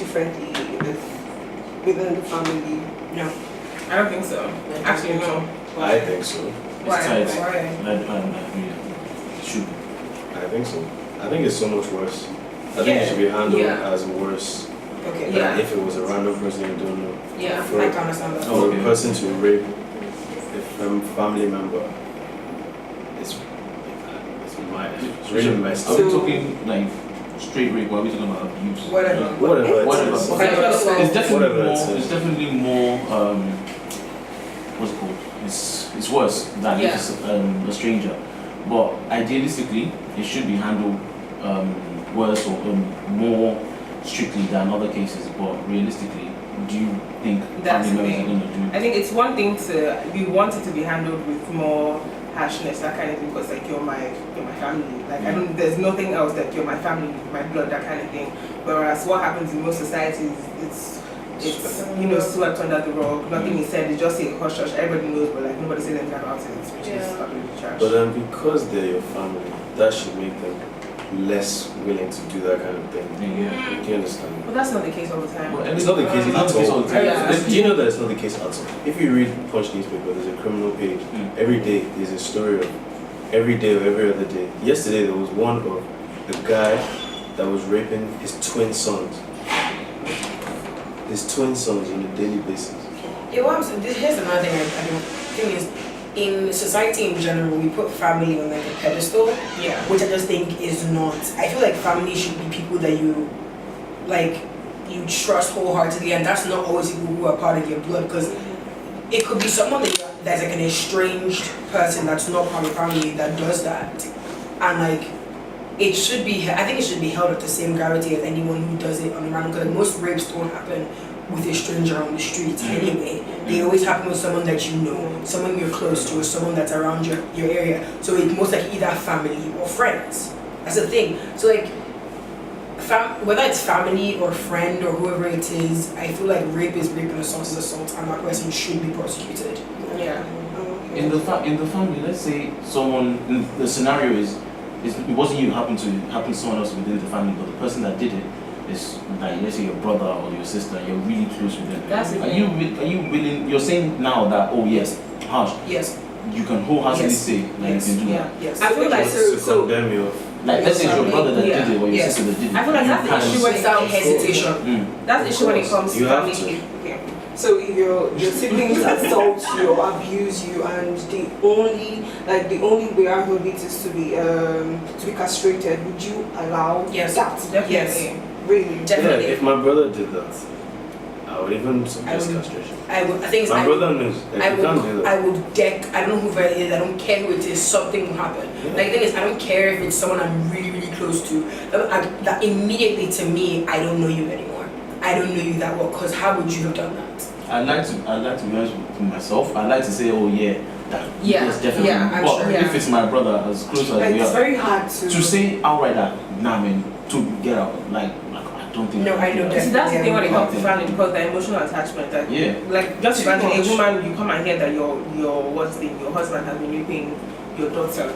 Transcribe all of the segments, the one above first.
differently within the family? No. I don't think so. Actually, no. I think so. Why? It should. I think so. I think it's so much worse. I think it should be handled as worse than if it was a random person you don't know. Yeah, For, I can understand that. For a person to rape a family member, it's really messed up. Are we talking like straight rape? Or are we talking about abuse? Whatever. Whatever. It's definitely Whatever more. it is. It's definitely more. What's it called? It's worse than if it's a stranger. But idealistically, it should be handled worse or more strictly than other cases. But realistically, do you think family members are going to do? I think it's one thing we want it to be handled with more harshness, that kind of thing, because like you're my family. Like there's nothing else that you're my family, my blood, that kind of thing. Whereas what happens in most societies, it's swept under the rug. Nothing is said. It's just a hush hush. Everybody knows, but like nobody says anything about it, which is absolutely trash. But then because they're your family, that should make them less willing to do that kind of thing. Do you understand? But that's not the case all the time. Well, it's not the case at all. Yeah. Do you know that it's not the case at all? If you read Punch newspaper, there's a criminal page. Every day there's a story of every day or every other day. Yesterday there was one of the guy that was raping his twin sons. His twin sons on a daily basis. Here's another thing I don't think is, in society in general, we put family on like a pedestal, which I just think is not. I feel like family should be people that you trust wholeheartedly, and that's not always people who are part of your blood, because it could be someone that's like an estranged person that's not part of your family that does that, and like it should be. I think it should be held at the same gravity as anyone who does it on the random, because most rapes don't happen with a stranger on the street anyway. They always happen with someone that you know, someone you're close to, or someone that's around your area. So it's most like either family or friends. That's the thing. So like, whether it's family or friend or whoever it is, I feel like rape is rape and assault is assault, and that person should be prosecuted. Yeah. In the family, let's say someone, the scenario is it wasn't you, it happened to someone else within the family, but the person that did it is like, let's say your brother or your sister, you're really close with them. That's are you willing? You're saying now that harsh. Yes. You can wholeheartedly say like you can do that. Yes. I feel like to condemn you. Like let's say it's your brother that did it or your sister that did it. I feel like that's the issue without hesitation. That's the issue when it comes to family. So if your siblings assault you or abuse you, and the only way out of it is to be castrated, would you allow that? Definitely. Yes. Really? Definitely. Yeah, if my brother did that, I would even suggest castration. I think my brother knows. Like, I you can't do that. I would I don't know who it is, I don't care who it is, something will happen. Yeah. Like the thing is, I don't care if it's someone I'm really, really close to. That immediately to me, I don't know you anymore. I don't know you that well, because how would you have done that? I'd like to be honest with myself. I'd like to say, oh yeah, yes, definitely. Yeah, I'm but sure. If it's my brother, as close as we It's are, very hard to say outright that, nah man, to get out, like I don't think. No, I know See, that's the thing when it comes to Yeah. family, because the emotional attachment. That, like just imagine a woman, you come and hear that your husband has been raping your daughter.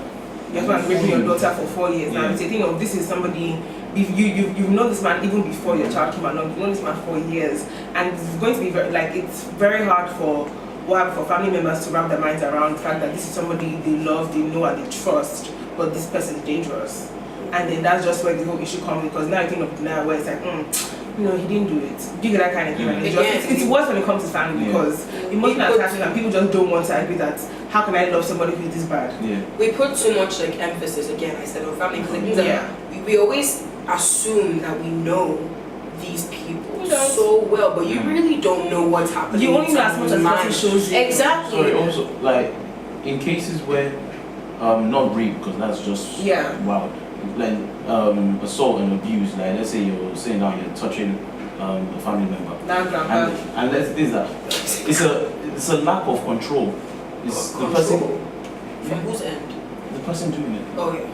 Your husband has been raping your daughter for 4 years now. It's a thing of, this is somebody. If you've known this man even before your child came along, you've known this man for years, and it's going to be it's very hard for family members to wrap their minds around the fact that this is somebody they love, they know, and they trust, but this person is dangerous. And then that's just where the whole issue comes, because now you think of denial where it's like, he didn't do it. Do you get that kind of thing? It's worse when it comes to family, because emotional attachment, and people just don't want to admit that. How can I love somebody who is this bad? Yeah. We put too much emphasis again, I said, on family, because it means that we always assume that we know these people so well, but you really don't know what's happening. You only know as much as the person shows you. Exactly. Sorry, also, like in cases where not rape, because that's just wow, like assault and abuse, like let's say you're sitting down, you're touching a family member, and let's think that it's a lack of control. It's the person from whose end? The person doing it. Oh yeah.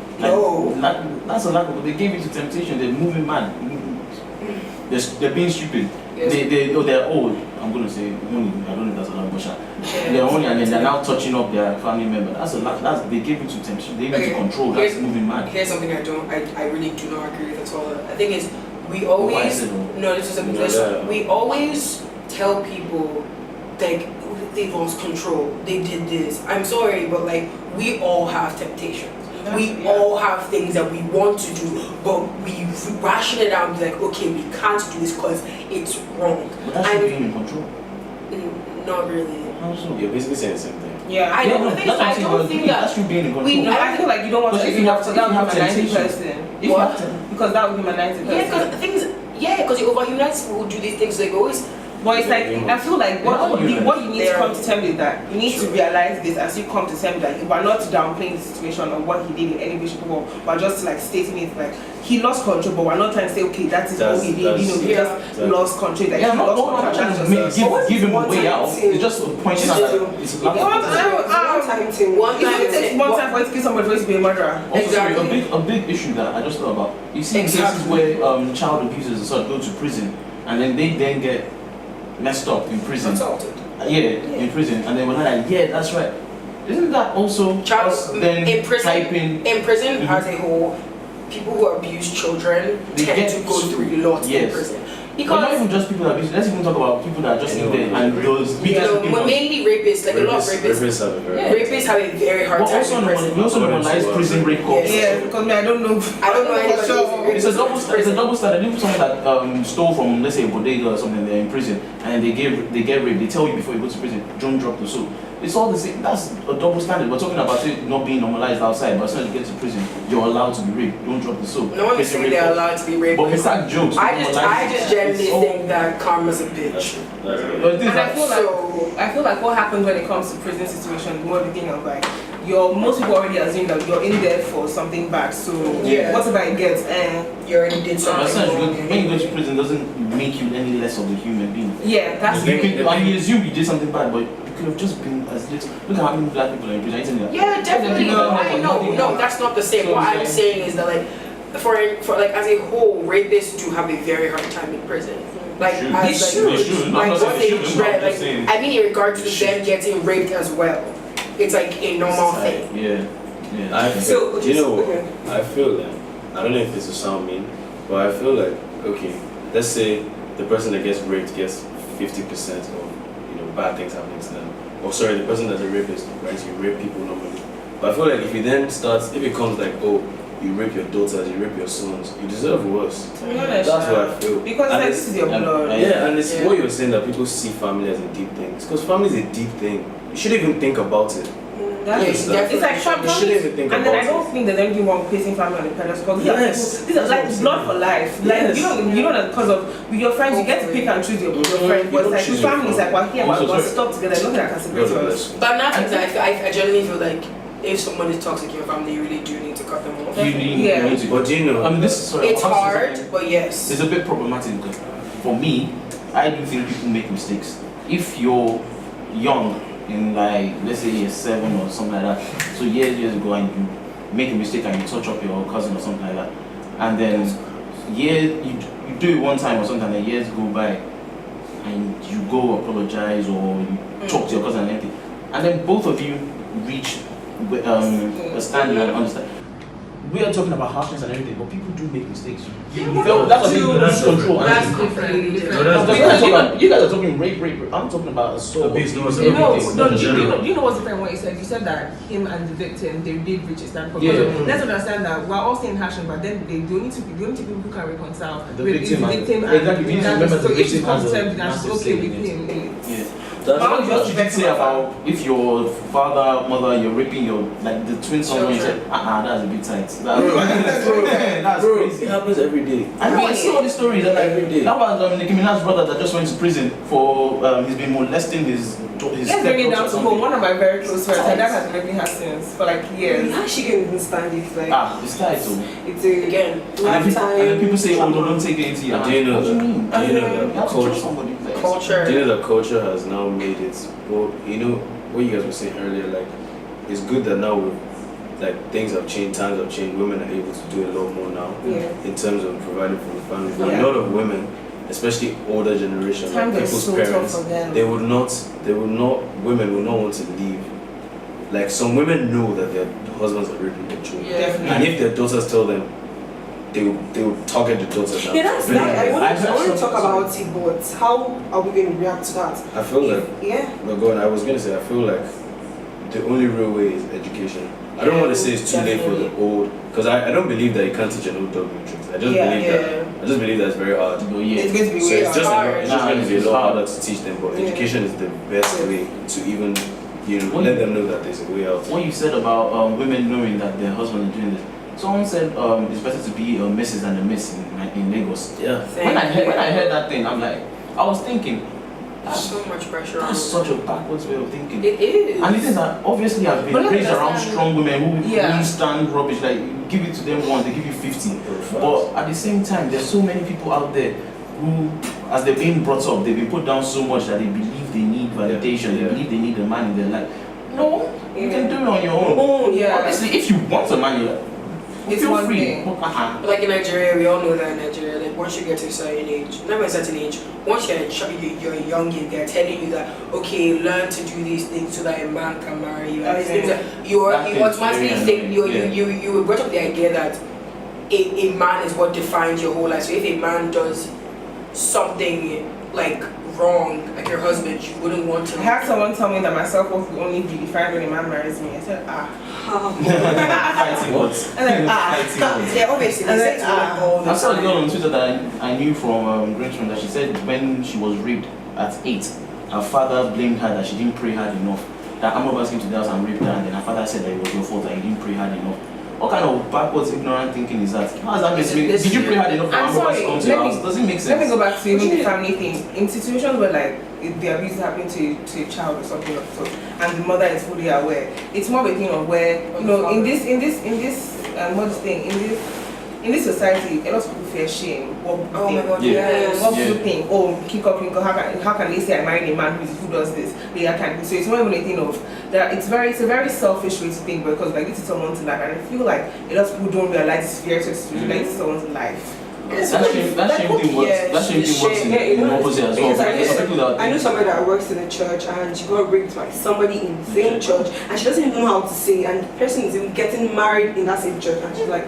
That's a lack of. They gave you to temptation. They're moving mad. They're being stupid. Yes. They're old. I'm gonna say only. I don't know if that's a lot, but they're only, and then they're now touching up their family member. That's a lack. They gave you to temptation. They gave you to control. That's moving mad. Here's something I really do not agree with at all. The thing is, we always No, this is a No, listen, yeah. we always tell people like they lost control, they did this. I'm sorry, but like we all have temptations. We all have things that we want to do, but we ration it out and be like, okay, we can't do this because it's wrong. But that's you being in control. Not really. How so? You're basically saying the same thing. Yeah. I don't think that's what I'm I saying, don't but think that that's you being in control. No, I feel like you don't want But to if you have because that would humanize the temptation. person. If you What? have to, Because that would humanize the person. Yeah, because the thing is, because you overhumanize people who do these things, like always. But it's like, I feel like what you need to come to terms with that, you need to realize this as you come to terms that you are not downplaying the situation or what he did in any way, shape, or form, but just like stating it like, he lost control, but we're not trying to say, okay, that is what he did, he just lost control, like he lost control, that's just give him a way out. It's just pointing out that it's a One time thing. it takes one time for it to kill somebody for it to be a murderer. Also, sorry, Exactly. a big issue that I just thought about. You see cases Exactly. where child abusers and such go to prison, and then they get messed up in prison. Assaulted. In prison, and then we're like, yeah, that's right. Isn't that also us then in prison, typing? in prison as a whole, people who abuse children They tend get to go through a lot in yes. prison. But not Because even just people that abuse. Let's even talk about people that are just in there and those mainly rapists, like a lot of rapists. Rapists have a very Rapists have a very hard But time also in prison. we also normalize prison rape culture. Yeah, because I don't know. I don't know anybody for sure. who's It's a double standard. If someone that stole from, let's say, a bodega or something, they're in prison and they get raped, they tell you before you go to prison, don't drop the soap. It's all the same. That's a double standard. We're talking about it not being normalized outside, but as soon as you get to prison, you're allowed to be raped. Don't drop the soap. No one is saying they're allowed to be raped. But it's like jokes. I just generally think that karma's a bitch. But And I feel like what happens when it comes to prison situations, more the thing of like, most people already assume that you're in there for something bad. So Yeah. whatever it gets, You already did something wrong. when you go to prison, doesn't make you any less of a human being. yeah, that's The thing- it. You assume you did something bad, but you could have just been as little. Look at how many black people are in prison. Isn't it? Yeah, definitely. No, No, that's not the same. So What the I'm same. saying is that like, for like as a whole, rapists do have a very hard time in prison. Like Should. as They like, should. They should. I'm like not what saying they they shouldn't, I'm like, just saying. I mean in regards to them getting raped as well. It's like a normal thing. Yeah. I So, feel, do you know what? okay. I feel like, I don't know if this will sound mean, but I feel like, okay, let's say the person that gets raped gets 50% of, bad things happening to them. Or sorry, the person that's a rapist, right, you rape people normally. But I feel like if you then start, if it comes like, oh, you rape your daughters, you rape your sons, you deserve worse. To be honest, That's what I feel. because And like, it's- this is your blood. Yeah, and it's Yeah. what you're saying that people see family as a deep thing. It's because family is a deep thing. You shouldn't even think about it. That's Yes, it. It's like definitely. You shouldn't even think and then I about don't think there's anything wrong with placing family on the pedestal. These are Yes. people, these are like blood for life. Like Yes. you know that because of with your friends you get to pick and choose your friends. But it's like with family, it's like we're here, Also, we're sorry. stuck together. Nothing that can separate God us. bless. But now I genuinely feel like if someone is toxic in your family, you really do need to cut them off. You Yeah. need to. But do you know? I mean, this is sorry. It's I have to say hard, something. but yes. It's a bit problematic because for me, I do think people make mistakes. If you're young, in like let's say year 7 or something like that, so years ago, and you make a mistake and you touch up your cousin or something like that, and then you do it one time or something, and then years go by, and you go apologize or you talk to your cousin and everything, and then both of you reach a standing and understand. We are talking about harshness and everything, but people do make mistakes. That's what you lose control. That's and- completely different. No, that's you guys are talking rape. I'm talking about assault. Abuse, no, everything. Do you know what's different? What you said? You said that him and the victim they did reach a standpoint. Yeah. Let's understand that we're all saying hashing, but then the only two people who can reconcile The with victim the and- victim exactly, we need to and remember so the if she victim comes has to a terms that she's massive okay say with in it. him. Yeah. That's How what you What you did say about if your father, mother, you're raping your like the twin son, when you said, that's a bit tight. That's crazy. It happens every day. I know, I see all these stories. And Every day. That was Nicki Minaj's brother that just went to prison for he's been molesting his Let's bring it down to stepdaughter or home. One of my very close friends, her Tight. dad has been raping her since for like years. How she can even stand it? Like, It's tight too. it's a Again, And then people say, oh, no, don't take it into your Do you know hands. What do you that? mean? Do you know You that have to trust culture? somebody. Like, culture. Do you know that culture has now made it? Well, what you guys were saying earlier. Like, it's good that now like things have changed, times have changed. Women are able to do a lot more now yeah. in terms of providing for the family. For Yeah. a lot of women, especially older generation, like Times are people's so tough parents, for them. women will not want to leave. Like some women know that their husbands are raping their children. Yeah. Definitely. And if their daughters tell them, they will target the daughters. Yeah, that's Really? that. I want to talk something- about it, but how are we going to react to that? I feel like, Yeah. no, go on. I was gonna say, I feel like the only real way is education. I don't want to say it's too late for the old, because I don't believe that you can't teach an old dog new tricks. I just believe that. I just believe that it's very hard. But yeah. It's going to be So way it's just hard. it's just going to be a It's lot hard. harder to teach them. But Yeah. education is the best way to even, Well, let them know that there's a way out. What you said about women knowing that their husband is doing this, someone said it's better to be a Mrs. than a Miss in Lagos. Yeah. When I heard that thing, I'm like, I was thinking, So much pressure on that's such a backwards way of thinking. It is. And it is that obviously I've been But look, raised around that's- strong women who Yeah. won't stand rubbish. Like you give it to them once, they give you 50. But at the same time, there's so many people out there who, as they're being brought up, they've been put down so much that they believe they need validation. They believe they need a man in their life. No, you can do it on your own. Oh, Yeah. Obviously, if you want a man, It's feel one free. thing. But like in Nigeria, we all know that in Nigeria, like once you get to a certain age, never a certain age, once you're young, they're telling you that okay, learn to do these things so that a man can marry you. And these things that you That you thing is automatically very think annoying, you were brought up the idea that a man is what defines your whole life. So if a man does something like wrong, like your husband, you wouldn't want to. I had someone tell me that my self-worth will only be defined when a man marries me. I said, Fighting words. And like, Fighting words. Yeah, obviously they And say then, to women all the I saw a time. girl on Twitter that I knew from Greenstone that she said when she was raped at 8, her father blamed her that she didn't pray hard enough. That Amobas came to the house and raped her, and then her father said that it was your fault that you didn't pray hard enough. What kind of backwards, ignorant thinking is that? How does that make sense? Did you pray hard enough for I'm Amobas sorry, to come to let your me- house? Does it make sense? let me go back to even What the you- family thing. In situations where like if the abuse is happening to a child or something of sort, and the mother is fully aware, it's more of a thing of where you know in this what's the thing in this society, a lot of people fear shame. What people Oh my think. god, Yeah. yes. What people think, oh, kick up, how can they say I married a man who does this? I can't. So it's not even a thing of that. It's a very selfish way to think because like this is someone's life, and I feel like a lot of people don't realize it's fear to like this is someone's life. That shame thing works in the opposite as well. Because Because some people that I know somebody that works in a church and she got raped by somebody in the same church and she doesn't even know how to say, and the person is even getting married in that same church and she's like,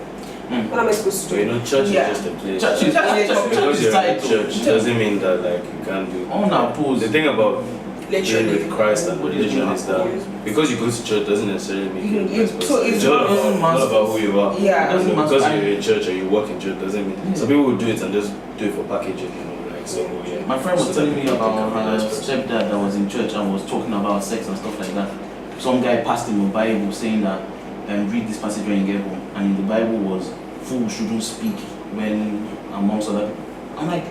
what am I supposed to So do? church Yeah. is just a place. Church is Because you're in a title. church doesn't mean that like you can't do. On our pose. The thing about being Literally. with Christ and religion is that because you go to church doesn't necessarily make you a You- nice person. so it's It's all not- about who you are. Yeah. It doesn't So matter. because you're in church or you work in church doesn't mean some people will do it and just do it for packaging, like so yeah. My friend was So telling that me you about become a her nice person. stepdad that was in church and was talking about sex and stuff like that. Some guy passed him a Bible saying that read this passage when you get home, and in the Bible was fools shouldn't speak when amongst other people. I'm like,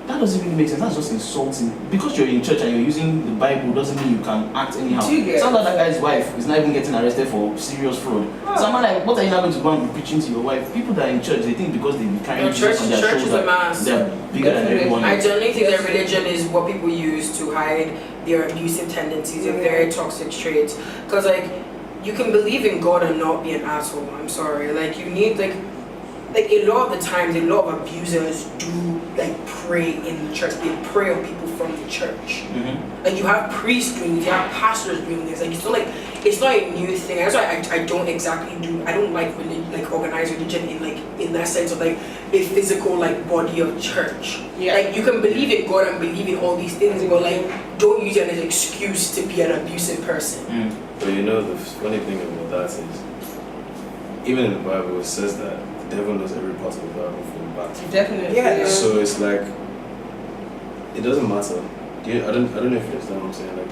that doesn't really make sense. That's just insulting. Because you're in church and you're using the Bible doesn't mean you can act anyhow. Do you get- Sounds like that guy's wife is not even getting arrested for serious fraud. So I'm like, what are you now going to go and be preaching to your wife? People that are in church, they think because they be carrying No, Jesus on their church is a shoulders, mass. they're bigger than Definitely. everyone I else. generally think that religion is what people use to hide their abusive tendencies and very toxic traits. Because like you can believe in God and not be an asshole. I'm sorry. Like you need like a lot of the times a lot of abusers do like pray in the church. They prey on people from the church. Like you have priests doing this, you have pastors doing this. Like it's not a new thing. That's why I don't like religion, like organized religion in that sense of like a physical like body of church. Yeah. Like you can believe in God and believe in all these things, but like don't use it as an excuse to be an abusive person. But the funny thing about that is even in the Bible it says that the devil knows every part of the Bible from back to front. Definitely. Yeah. So it's like it doesn't matter. I don't know if you understand what I'm saying. Like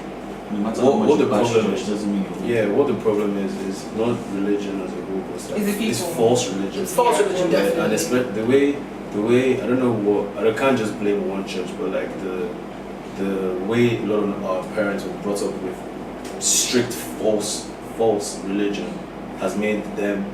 No matter What- how much what you the bash problem church is- doesn't mean you're yeah, what the problem is not religion as a whole, but It's the it's people. false religion. It's false religion, Yeah, definitely. and especially the way I don't know what I can't just blame one church, but like the way a lot of our parents were brought up with strict false religion has made them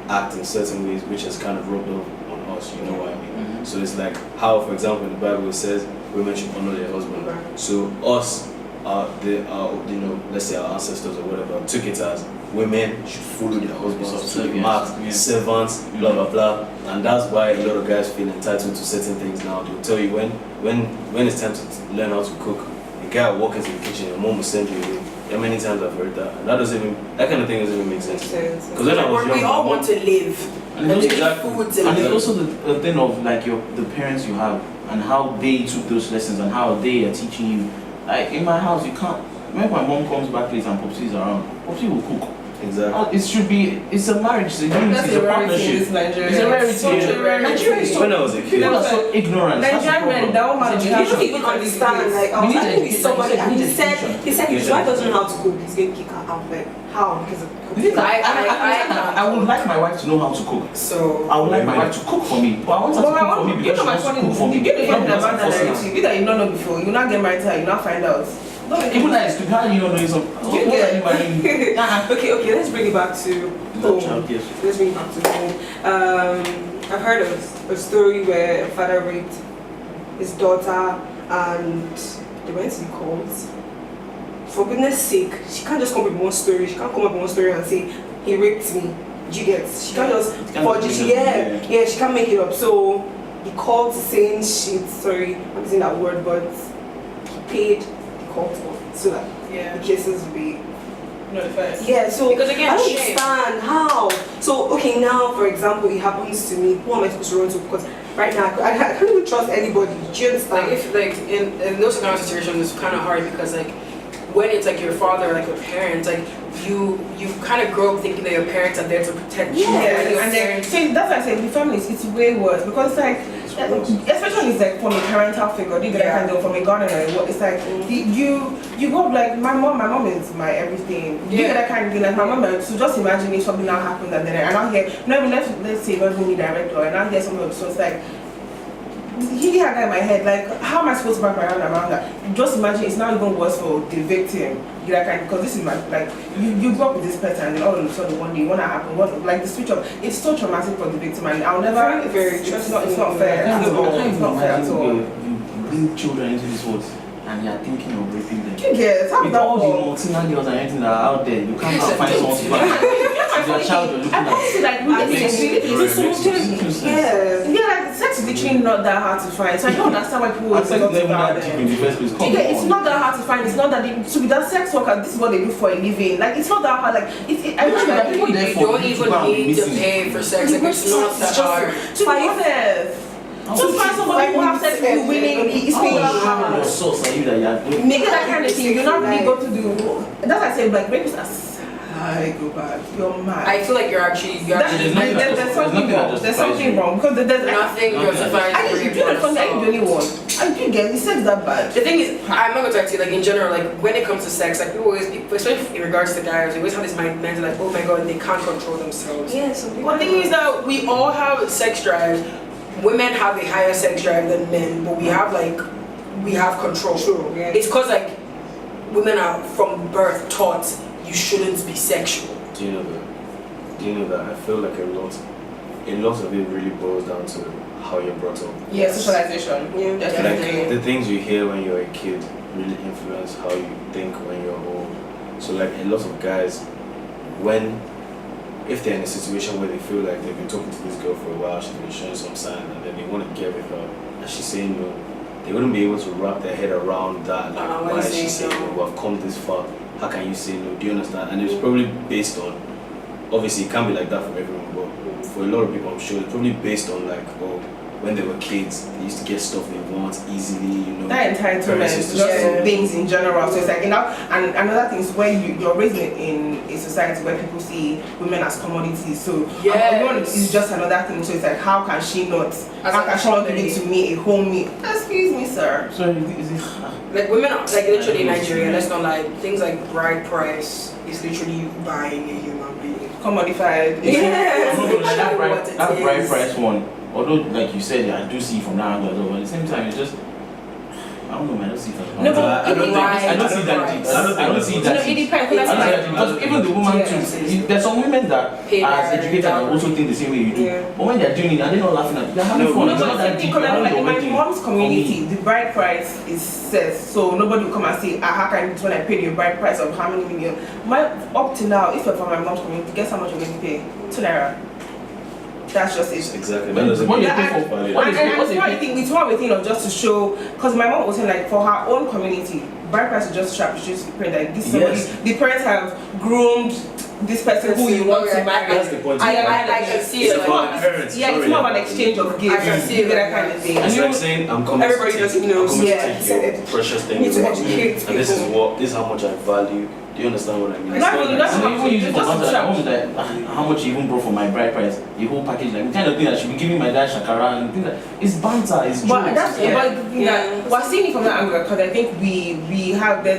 act in certain ways, which has kind of rubbed off on us. You know what I mean? So it's like how, for example, in the Bible it says women should honor their husband. So us, let's say our ancestors or whatever, took it as women should follow their husbands to the Subservient, mark, yeah. servants, blah blah blah, and that's why a lot of guys feel entitled to certain things now. They'll tell you when it's time to learn how to cook, a guy will walk into the kitchen, your mom will send you away. How many times I've heard that, and that kind of thing doesn't even make sense. Because when I was young, We all want to live. And it's Exactly. foods And it's and also the thing of like the parents you have and how they took those lessons and how they are teaching you. Like in my house, you can't. When my mom comes back late and Popsy is around, Popsy will cook. Exactly. It should be. It's a marriage. It's a unity. That's It's a a rarity in partnership. this Nigeria. It's a rarity. Such a rarity. Nigeria is so. When I was a kid, People are so ignorant. That's the Nigerian men, problem. that woman It's You have don't even understand. Like I was We need talking with education. somebody and We he need said education. his wife doesn't know how to cook. He's gonna kick her out. Like how? Because of The thing is, cooking. I would like my wife to know how to cook. So I would like my wife to cook for me, but I want her to cook for me you because know she my wants to funny cook for me. you know Not the because I'm about that forcing her. narrative. You that you don't know before, you not get married to her, you not find out. Even like stupid, how do you not know some? You What get- are you marrying? Okay, let's bring it back to home. Child, yes. Let's bring it back to home. I've heard of a story where a father raped his daughter and they went to the courts. For goodness sake, she can't just come up with one story. She can't come up with one story and say, he raped me. Do you get? She can't just can't forge just it. make it up. Yeah, she can't make it up. So he called saying shit. Sorry, I'm using that word, but he paid the court off so that the cases will be. notified. Yeah, so Because again, I don't shame. understand how. So okay, now for example, it happens to me. Who am I supposed to run to? Because right now I can't even trust anybody. Do you understand? like if like in those kind of situations, it's kind of hard because like when it's like your father, like your parents, like you kind of grow up thinking that your parents are there to protect you. Yes. And then see, that's why I say with families it's way worse because it's like especially when it's like from a parental figure, you get that kind of from a guardian or what it's like you go up like my mom is my everything. You get that kind of thing like my mom. So just imagine if something now happened and then I hear let's say not even me director and I hear something so it's like he had that in my head, like, how am I supposed to wrap my arm around that? Just imagine it's now even worse for the victim. You know, kind because this is my, like, you grew up with this person and then all of a sudden one day, what happened, like the switch up, it's so traumatic for the victim and I'll never, Very it's not fair at all. It's not fair at all. You bring children into this world and you are thinking of raping them. You get how With that all the work? multinational girls and everything that are out there, you can't now find someone to back. Your child you're looking I at. feel like yeah, like sex is literally not that hard to find. So I don't understand why people I always think talk it's never about that deep it. in the first place. Come It's on. not that hard to find. It's not that deep. So with that sex worker, this is what they do for a living. Like it's not that hard. Like I wish that people You there for don't you to even go and be need to missing. pay for sex. Like it's not that hard. to be honest. Just find somebody who have sex with you willingly. It's not that Your hard. source are you that you are doing? Make that kind of thing. You're not really going to do. That's why I say like rapists are psycho bad. You're mad. I feel like you're actually There's something wrong. There's something wrong because there's nothing justifies rape. You know, funny, I ain't the only one. I do get it. Sex that bad. The thing is, I'm not gonna talk to you like in general. Like when it comes to sex, like people always, especially in regards to guys, they always have this mindset like, oh my god, they can't control themselves. yeah, some people. One thing is that we all have sex drive. Women have a higher sex drive than men, but we have control. True, yeah. It's cause like women are from birth taught you shouldn't be sexual. Do you know that? I feel like a lot of it really boils down to how you're brought up. Yeah, socialization. Yeah. Like Definitely. the things you hear when you're a kid really influence how you think when you're old. So like a lot of guys, if they're in a situation where they feel like they've been talking to this girl for a while, she's been showing some sign, and then they want to get with her, and she's saying no, they wouldn't be able to wrap their head around that. Like, why why is is she saying saying no? no? We've come this far. How can you say no? Do you understand? And it's probably based on. Obviously, it can't be like that for everyone, but for a lot of people, I'm sure it's probably based on like, oh, when they were kids, they used to get stuff they want easily, you know. That entitlement, Parents just used to say- things in general. So it's like, and another thing is when you're raised in a society where people see women as commodities. So Yes. is just another thing. So it's like, how can she not? How a can she not give commodity. it to me, a homie? Excuse me, sir. So is it? Like women are like literally in Nigeria, let's not lie, things like bride price is literally you buying a human being. Commodified. Yes. That What it bride is. price one, although like you said, I do see from that angle, but at the same time, it's just I don't know, man. I don't see that. No, but I don't think- I don't see that. Right. I don't see that. it depends. I That's don't see like, that because even the woman too. There's some women that Pay are as their educated and dowry. also think the same way you do. Yeah. But when they're doing it, and they're not laughing at it, they're having No, fun. no, It's not but that it's deep. because You're having like in your my wedding. mom's community, For me. the bride price is set, so nobody will come and say, how can when I paid your bride price of how many million? Up to now, if you're from my mom's community, guess how much you're going to pay? 2 naira. That's just it. Exactly. That doesn't What mean you pay for? valid. What And is it? it's one thing, it's one thing of just to show, because my mom was saying like for her own community, bride price is just to appreciate the parent, like this is somebody, Yes. the parents have groomed this person who you want to marry. That's the point. I can see it. So it's more of My parents, yeah, it's more of an exchange of gifts. I can see it. That kind of thing. It's like saying I'm coming Everybody to doesn't take, know. I'm coming Yeah. to take your precious thing. Need to educate and this is people. this is how much I value. Do you understand what I mean? Not even- not So even- even use it for just context, to- I was like, how much you even brought for my bride price? The whole package, like the kind of thing that should be giving my dad shakara and things like it's banter, it's jokes. But that's but the thing that we're seeing it from that angle because I think we have the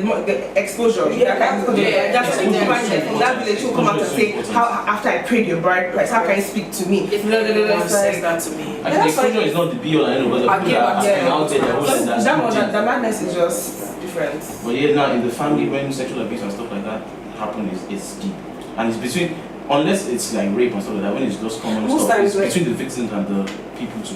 exposure. Yeah, that kind of, yeah, that's yeah, what yeah. from that village who come out and say how after I paid your bride price, how can you speak to me? If No, anyone it's says like- that to me, Actually, the exposure is not the be all and end all, but the I people get that what are you're out there, they're always So like that one, that. the madness is just different. But yeah, now in the family when sexual abuse and stuff like that happen, it's deep, and it's between unless it's like rape and stuff like that. When it's just common Most stuff, times, it's like- between the victims and the people to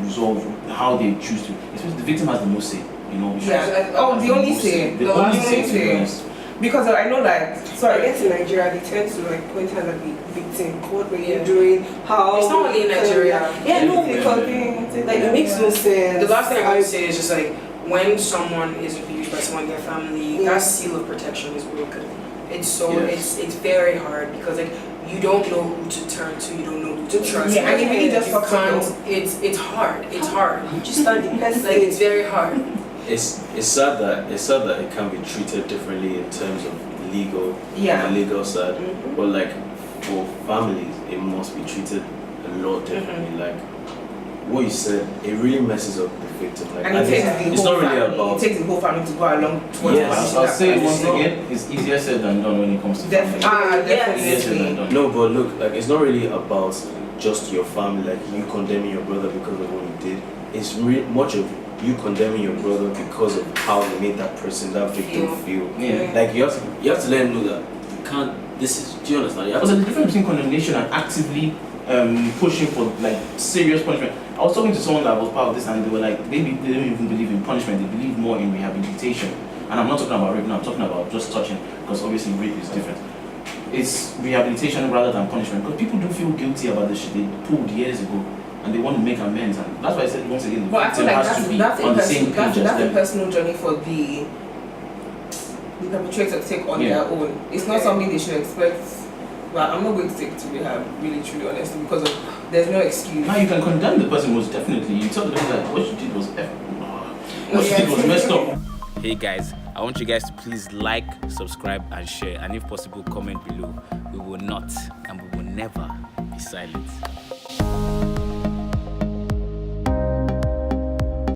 resolve how they choose to. Especially the victim has the most say, you know. Yeah. Oh, the only say. The The only only say, to be say. honest. Because I know like I sorry. guess in Nigeria they tend to like point out at the victim. What were you Yeah. doing? How? It's not only in Nigeria. Yeah, no, because like it makes no sense. the last thing I would say is just like when someone is abused by someone in their family, Yeah. that seal of protection is broken. It's so Yes. it's very hard because like you don't know who to turn to, you don't know who to trust. Yeah, and it really just you fucks can't. up. It's hard. It's hard. just start the person. Like it's very hard. It's sad that it can be treated differently in terms of legal, Yeah. the legal side. Mhm. But like for families, it must be treated a lot differently. Like what you said, it really messes up the victim. Like And I it takes think the it's whole not really family. about. It takes the whole family to go along towards Yes. punishing I'll that say person. once again, it's easier said than done when it comes to Definitely. family. Definitely. Easier said than done. No, but look, like it's not really about just your family, like you condemning your brother because of what he did. It's much of you condemning your brother because of how he made that person, that victim feel. Yeah. Like you have to let him know that you can't. This is. Do you understand? You have But there's a to. difference between condemnation and actively pushing for like serious punishment. I was talking to someone that was part of this and they were like, they don't even believe in punishment, they believe more in rehabilitation. And I'm not talking about rape now, I'm talking about just touching, because obviously rape is different. It's rehabilitation rather than punishment, because people do feel guilty about the shit they pulled years ago and they want to make amends, and that's why I said once again the But I feel victim like has to be that's on the same page as that's a them. personal journey for the perpetrator to take on Yeah. their own. It's not something they should expect. Well, I'm not going to take it to rehab, really, truly, honestly, because of, there's no excuse. Now you can condemn the person most definitely. You tell the person that what you did was what you did was messed up. Hey guys, I want you guys to please like, subscribe and share, and if possible comment below. We will not and we will never be silent.